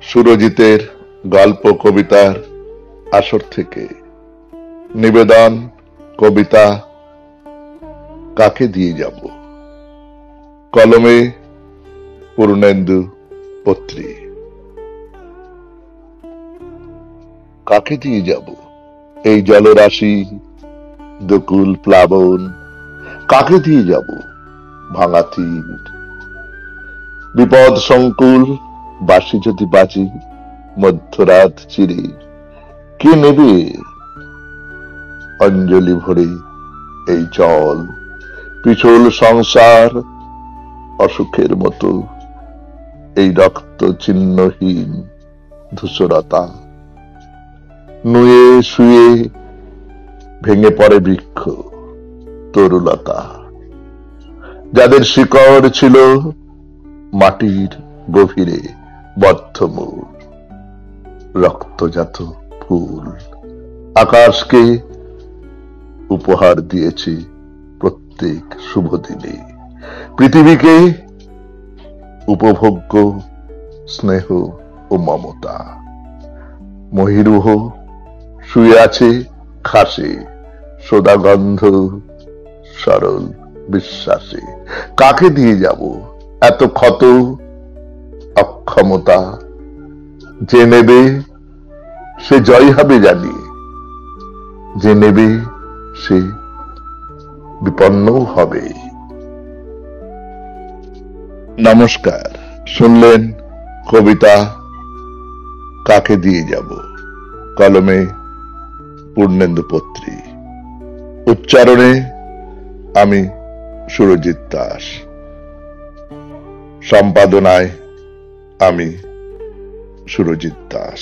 সুরজিতের গল্প কবিতার আসর থেকে নিবেদন কবিতা কাকে দিয়ে যাব। কলমে পূর্ণেন্দু পত্রী। কাকে দিয়ে যাব এই জলরাশি দুকুল প্লাবন, কাকে দিয়ে যাব ভাঙা তীর, বিপদ সংকুল বাঁশি যদি বাজি মধ্যরাত চিরে, কে নেবে অঞ্জলি ভরে এই জল, পিছল সংসার অসুখের মতো এই রক্ত চিহ্নহীন ধূসরতা, নুয়ে শুয়ে ভেঙে পড়ে বৃক্ষ তরুলতা, যাদের শিকড় ছিল মাটির গভীরে বদ্ধমূল, রক্তজাত ফুল আকাশকে উপহার দিয়েছে প্রত্যেক শুভ দিনে, পৃথিবীকে উপভোগ্য স্নেহ ও মমতা। মহিরুহ শুয়ে আছে খাসে সোদাগন্ধ সরল বিশ্বাসে, কাকে দিয়ে যাব এত ক্ষত অক্ষমতা, যে নেবে সে জয় হবে জানি, যে নেবে সে বিপন্ন হবে। নমস্কার, শুনলেন কবিতা কাকে দিয়ে যাব, কলমে পূর্ণেন্দু পত্রী, উচ্চারণে আমি সুরজিৎ দাস, সম্পাদনায় আমি সুরজিৎ দাস।